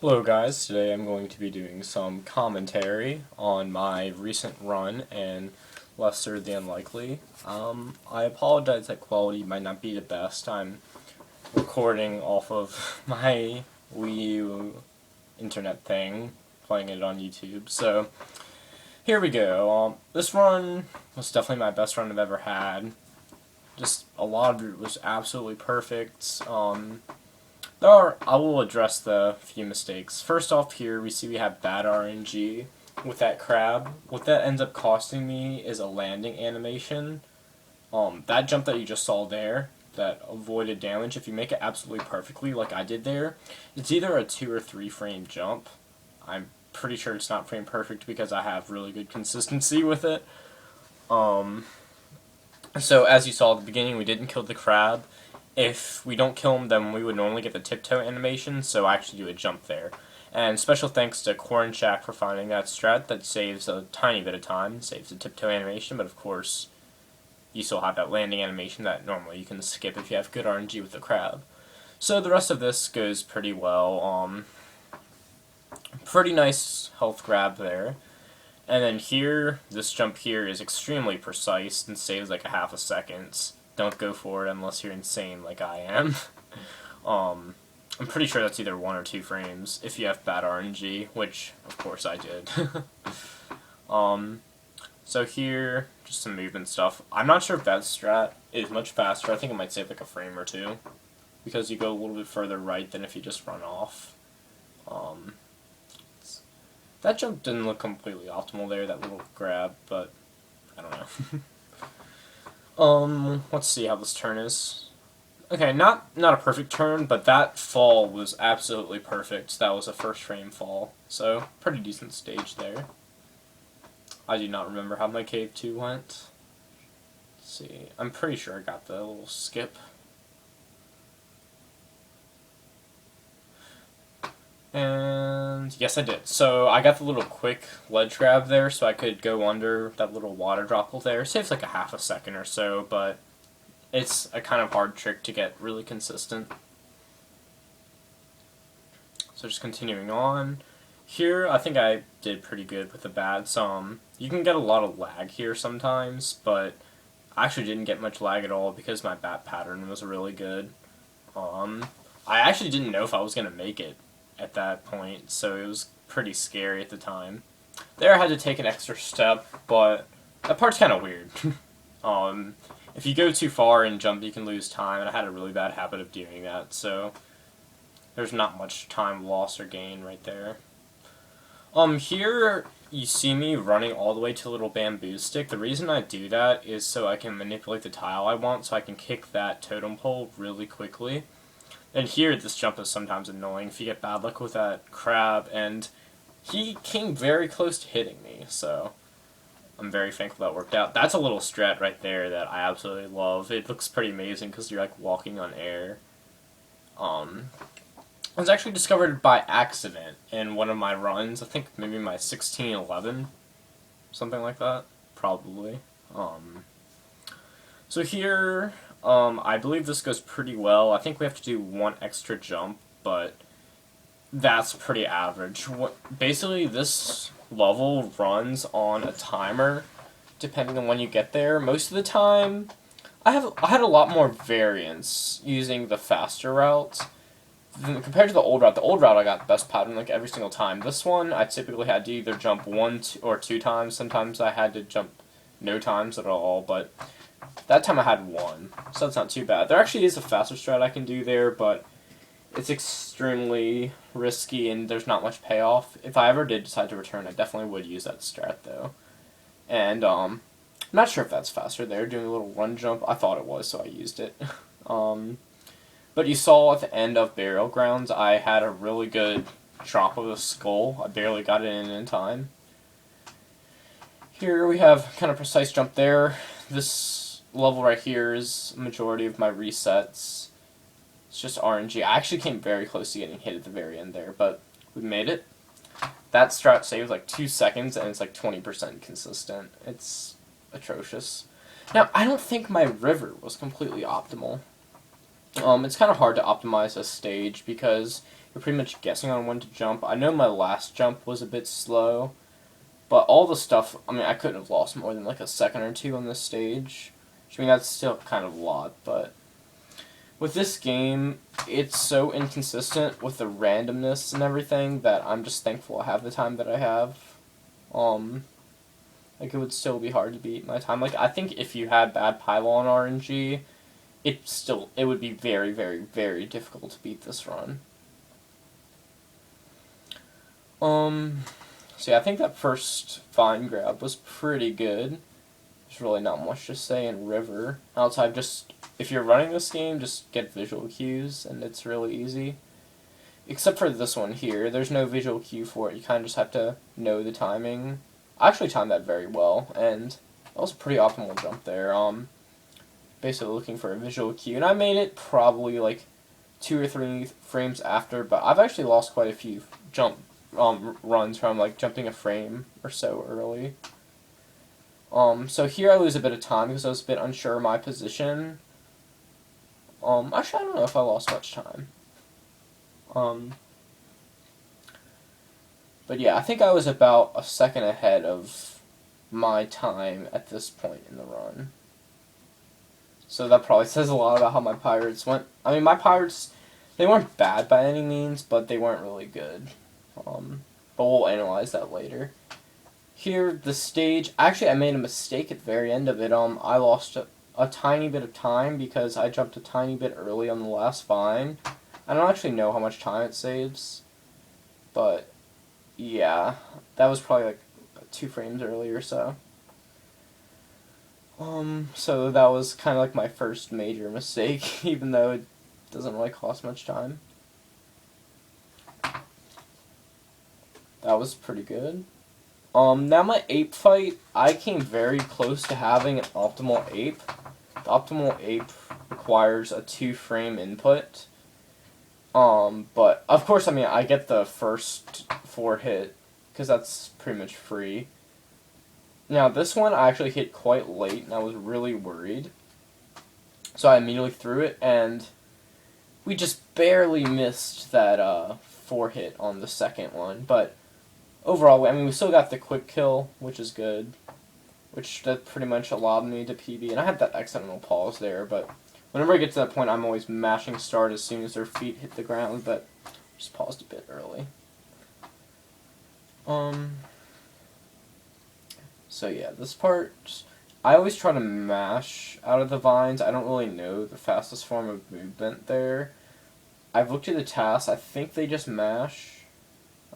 Hello guys, today I'm going to be doing some commentary on my recent run in Lesser the Unlikely. I apologize that quality might not be the best. I'm recording off of my Wii U internet thing, playing it on YouTube. So, here we go. This run was definitely my best run I've ever had. Just a lot of it was absolutely perfect. I will address the few mistakes. First off here, we have bad RNG with that crab. What that ends up costing me is a landing animation. That jump that you just saw there, that avoided damage, if you make it absolutely perfectly like I did there, it's either a 2 or 3 frame jump. I'm pretty sure it's not frame perfect because I have really good consistency with it. So as you saw at the beginning, we didn't kill the crab. If we don't kill him, then we would normally get the tiptoe animation, so I actually do a jump there. And special thanks to Corn Shack for finding that strat that saves a tiny bit of time, saves the tiptoe animation, but of course, you still have that landing animation that normally you can skip if you have good RNG with the crab. So the rest of this goes pretty well. Pretty nice health grab there. And then here, this jump here is extremely precise and saves like a half a second. Don't go for it unless you're insane like I am. I'm pretty sure that's either 1 or 2 frames if you have bad RNG, which of course I did. So here, just some movement stuff. I'm not sure if that strat is much faster. I think it might save like a frame or 2 because you go a little bit further right than if you just run off. That jump didn't look completely optimal there, that little grab, but I don't know. Let's see how this turn is. Okay, not a perfect turn, but that fall was absolutely perfect. That was a first frame fall, so pretty decent stage there. I do not remember how my cave 2 went. Let's see, I'm pretty sure I got the little skip. And yes, I did. So I got the little quick ledge grab there, so I could go under that little water dropple there. Saves like a half a second or so, but it's a kind of hard trick to get really consistent. So just continuing on. Here, I think I did pretty good with the bats. You can get a lot of lag here sometimes, but I actually didn't get much lag at all because my bat pattern was really good. I actually didn't know if I was going to make it at that point, so it was pretty scary at the time. There I had to take an extra step, but that part's kind of weird. If you go too far and jump, you can lose time, and I had a really bad habit of doing that, so there's not much time lost or gain right there. Here you see me running all the way to a little bamboo stick. The reason I do that is so I can manipulate the tile I want, so I can kick that totem pole really quickly. And here, this jump is sometimes annoying if you get bad luck with that crab, and he came very close to hitting me, so I'm very thankful that worked out. That's a little strat right there that I absolutely love. It looks pretty amazing because you're like walking on air. It was actually discovered by accident in one of my runs. I think maybe my 1611, something like that, probably. So here, I believe this goes pretty well. I think we have to do 1 extra jump, but that's pretty average. Basically, this level runs on a timer, depending on when you get there. Most of the time, I had a lot more variance using the faster routes compared to the old route. The old route I got the best pattern like every single time. This one, I typically had to either jump 1 or 2 times. Sometimes I had to jump no times at all, but that time I had 1, so that's not too bad. There actually is a faster strat I can do there, but it's extremely risky and there's not much payoff. If I ever did decide to return, I definitely would use that strat though. And I'm not sure if that's faster there, doing a little run jump. I thought it was, so I used it. But you saw at the end of Burial Grounds, I had a really good drop of the skull. I barely got it in time. Here we have kind of precise jump there. This level right here is a majority of my resets. It's just RNG. I actually came very close to getting hit at the very end there, but we made it. That strat saves like 2 seconds, and it's like 20% consistent. It's atrocious. Now, I don't think my river was completely optimal. It's kind of hard to optimize a stage because you're pretty much guessing on when to jump. I know my last jump was a bit slow, but all the stuff, I mean, I couldn't have lost more than like a second or two on this stage. I mean, that's still kind of a lot, but with this game, it's so inconsistent with the randomness and everything that I'm just thankful I have the time that I have. Like, it would still be hard to beat my time. Like, I think if you had bad pylon RNG, it would be very, very, very difficult to beat this run. So yeah, I think that first vine grab was pretty good. There's really not much to say in River. Outside, just, if you're running this game, just get visual cues, and it's really easy. Except for this one here, there's no visual cue for it. You kind of just have to know the timing. I actually timed that very well, and that was a pretty optimal jump there. Basically looking for a visual cue, and I made it probably like 2 or 3 frames after, but I've actually lost quite a few runs from like jumping a frame or so early. So here I lose a bit of time because I was a bit unsure of my position. Actually, I don't know if I lost much time. But yeah, I think I was about a second ahead of my time at this point in the run. So that probably says a lot about how my pirates went. I mean, my pirates, they weren't bad by any means, but they weren't really good. But we'll analyze that later. Here, the stage, actually I made a mistake at the very end of it. I lost a tiny bit of time because I jumped a tiny bit early on the last vine. I don't actually know how much time it saves, but yeah, that was probably like 2 frames early or so. So that was kind of like my first major mistake, even though it doesn't really cost much time. That was pretty good. Now my ape fight, I came very close to having an optimal ape. The optimal ape requires a 2-frame input. But of course, I mean, I get the first 4 hit, because that's pretty much free. Now, this one I actually hit quite late, and I was really worried. So I immediately threw it, and we just barely missed that 4 hit on the second one. But overall, I mean, we still got the quick kill, which is good. Which that pretty much allowed me to PB. And I had that accidental pause there, but whenever I get to that point, I'm always mashing start as soon as their feet hit the ground, but just paused a bit early. So yeah, this part, I always try to mash out of the vines. I don't really know the fastest form of movement there. I've looked at the tasks. I think they just mash.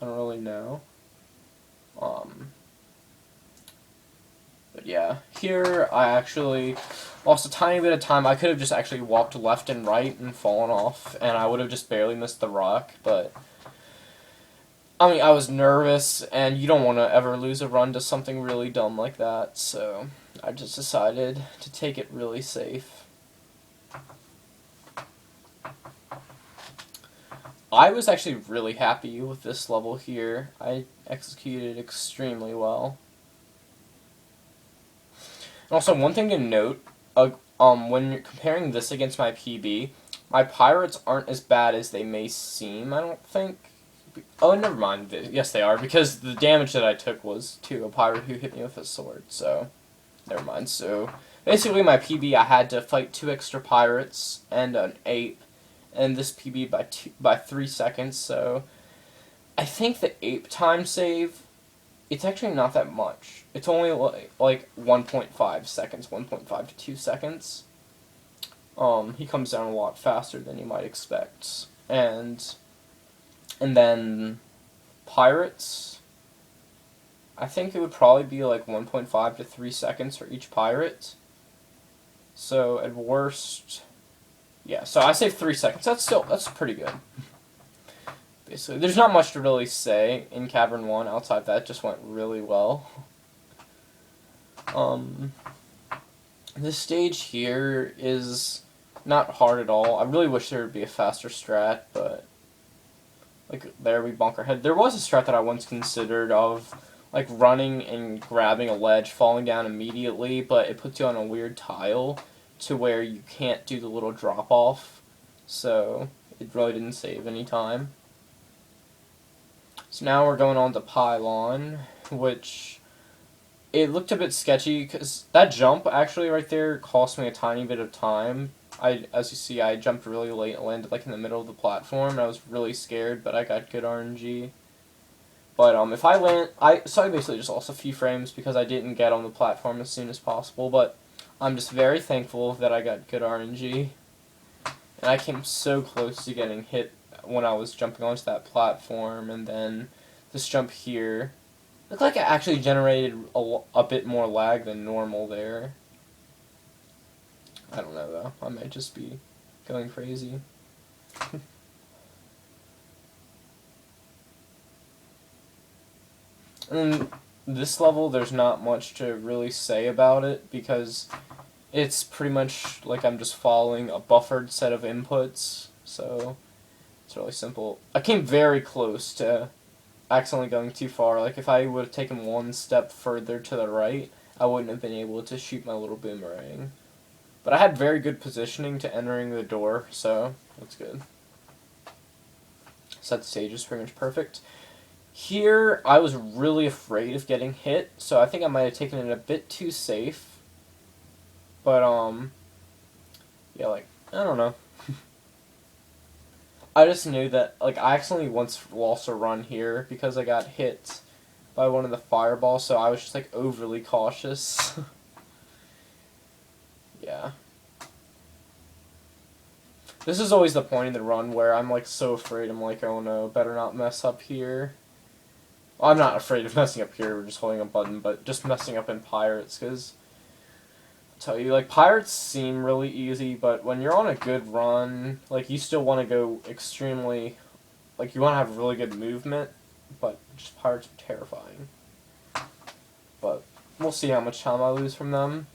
I don't really know. But yeah, here I actually lost a tiny bit of time. I could have just actually walked left and right and fallen off, and I would have just barely missed the rock, but I mean, I was nervous, and you don't want to ever lose a run to something really dumb like that, so I just decided to take it really safe. I was actually really happy with this level here. I executed extremely well. And also, one thing to note, when you're comparing this against my PB, my pirates aren't as bad as they may seem, I don't think. Oh, never mind. Yes, they are, because the damage that I took was to a pirate who hit me with a sword, so never mind. So, basically my PB, I had to fight 2 extra pirates and an ape, and this PB by 3 seconds, so I think the ape time save, it's actually not that much. It's only like 1.5 seconds, 1.5 to 2 seconds. He comes down a lot faster than you might expect. And then pirates, I think it would probably be like 1.5 to 3 seconds for each pirate. So at worst, yeah, so I say 3 seconds. That's pretty good. Basically, there's not much to really say in Cavern 1 outside that. It just went really well. This stage here is not hard at all. I really wish there would be a faster strat, but like there we bonk our head. There was a strat that I once considered of like running and grabbing a ledge, falling down immediately, but it puts you on a weird tile to where you can't do the little drop off, so it really didn't save any time. So now we're going on to Pylon, which it looked a bit sketchy because that jump actually right there cost me a tiny bit of time. As you see, I jumped really late and landed like in the middle of the platform, and I was really scared, but I got good RNG. But if I land, so I basically just lost a few frames because I didn't get on the platform as soon as possible. But I'm just very thankful that I got good RNG, and I came so close to getting hit when I was jumping onto that platform, and then this jump here looked like it actually generated a bit more lag than normal there. I don't know though. I might just be going crazy. And this level, there's not much to really say about it because it's pretty much like I'm just following a buffered set of inputs, so it's really simple. I came very close to accidentally going too far. Like if I would have taken one step further to the right, I wouldn't have been able to shoot my little boomerang. But I had very good positioning to entering the door, so that's good. Set stage is pretty much perfect. Here, I was really afraid of getting hit, so I think I might have taken it a bit too safe. But, yeah, like, I don't know. I just knew that, like, I accidentally once lost a run here because I got hit by one of the fireballs, so I was just, like, overly cautious. Yeah. This is always the point in the run where I'm, like, so afraid. I'm like, oh no, better not mess up here. Well, I'm not afraid of messing up here, we're just holding a button, but just messing up in Pirates, because I'll tell you, like, Pirates seem really easy, but when you're on a good run, like, you still want to go extremely, like, you want to have really good movement, but just Pirates are terrifying. But we'll see how much time I lose from them.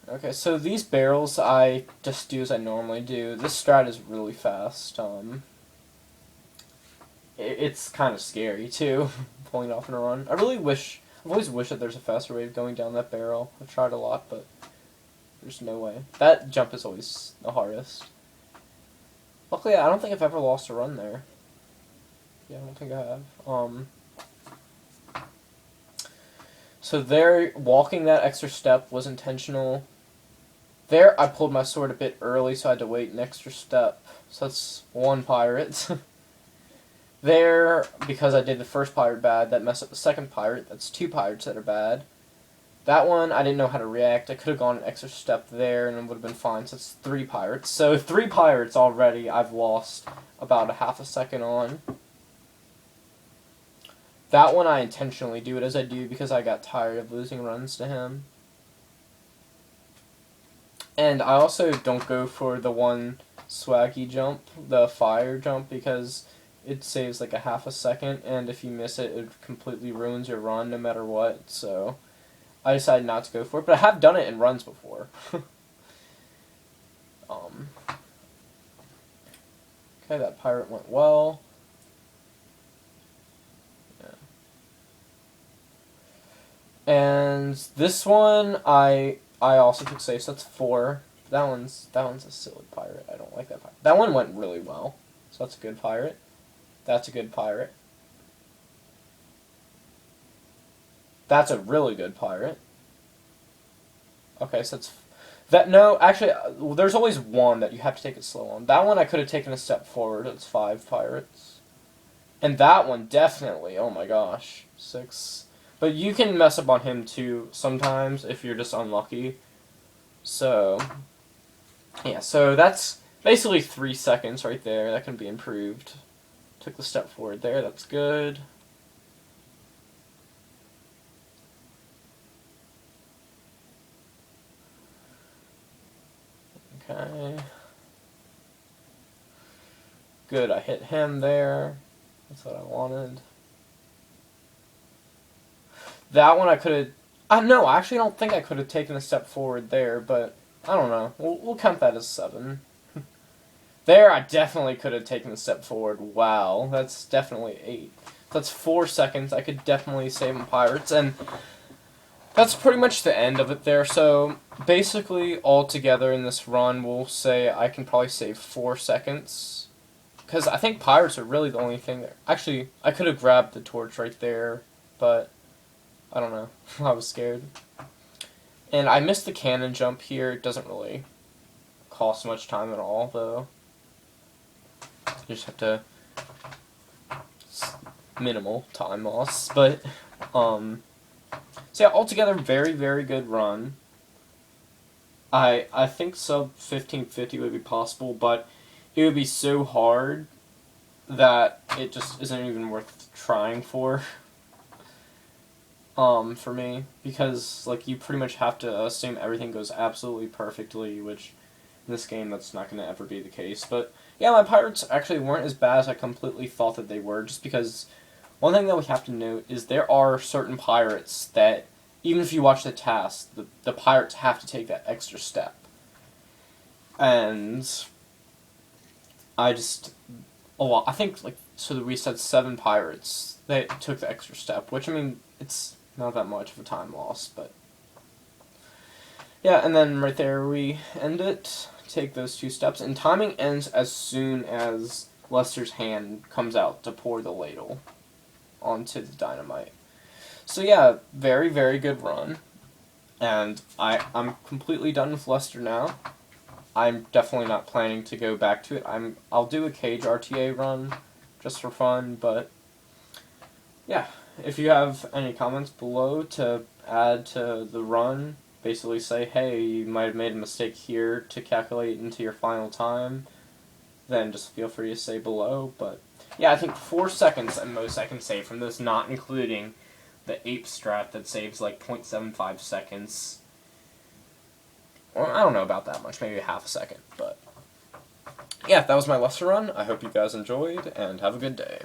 Okay, so these barrels I just do as I normally do. This strat is really fast. It's kind of scary too, pulling it off in a run. I've always wished that there's a faster way of going down that barrel. I've tried a lot, but there's no way. That jump is always the hardest. Luckily, I don't think I've ever lost a run there. Yeah, I don't think I have. So there, walking that extra step was intentional. There, I pulled my sword a bit early, so I had to wait an extra step. So that's one pirate. There, because I did the first pirate bad, that messed up the second pirate. That's two pirates that are bad. That one, I didn't know how to react. I could have gone an extra step there, and it would have been fine. So it's three pirates. So 3 pirates already I've lost about a half a second on. That one I intentionally do it as I do because I got tired of losing runs to him. And I also don't go for the one swaggy jump, the fire jump, because it saves like a half a second, and if you miss it, it completely ruins your run no matter what, so I decided not to go for it, but I have done it in runs before. Okay, that pirate went well. Yeah. And this one, I also took safe, so that's 4. That one's a silly pirate. I don't like that pirate. That one went really well, so that's a good pirate. That's a good pirate. That's a really good pirate. Okay, so it's that. No, actually, there's always one that you have to take it slow on. That one I could have taken a step forward. It's 5 pirates, and that one definitely. Oh my gosh, 6. But you can mess up on him too sometimes if you're just unlucky. So yeah, so that's basically 3 seconds right there. That can be improved. Took the step forward there. That's good. Okay. Good, I hit him there. That's what I wanted. That one I could have... no, I actually don't think I could have taken a step forward there, but I don't know. We'll count that as 7. There, I definitely could have taken a step forward. Wow, that's definitely 8. That's 4 seconds. I could definitely save them pirates, and that's pretty much the end of it there. So basically, altogether in this run, we'll say I can probably save 4 seconds. Because I think pirates are really the only thing there. Actually, I could have grabbed the torch right there, but I don't know. I was scared. And I missed the cannon jump here. It doesn't really cost much time at all, though. You just have to... minimal time loss, but, so yeah, altogether, very, very good run. I think sub 1550 would be possible, but it would be so hard that it just isn't even worth trying for me, because, like, you pretty much have to assume everything goes absolutely perfectly, which, in this game, that's not going to ever be the case, but, yeah, my pirates actually weren't as bad as I completely thought that they were, just because one thing that we have to note is there are certain pirates that, even if you watch the task, the pirates have to take that extra step. And I think, like, so we said 7 pirates that took the extra step, which, I mean, it's not that much of a time loss, but yeah, and then right there we end it, take those 2 steps, and timing ends as soon as Lester's hand comes out to pour the ladle onto the dynamite. So yeah, very, very good run. And I'm completely done with Lester now. I'm definitely not planning to go back to it. I'll do a cage RTA run just for fun, but yeah. If you have any comments below to add to the run, basically say, hey, you might have made a mistake here to calculate into your final time, then just feel free to say below, but yeah, I think 4 seconds at most I can save from this, not including the ape strat that saves like 0.75 seconds. Well, I don't know about that much, maybe half a second, but yeah, that was my Lester run. I hope you guys enjoyed, and have a good day.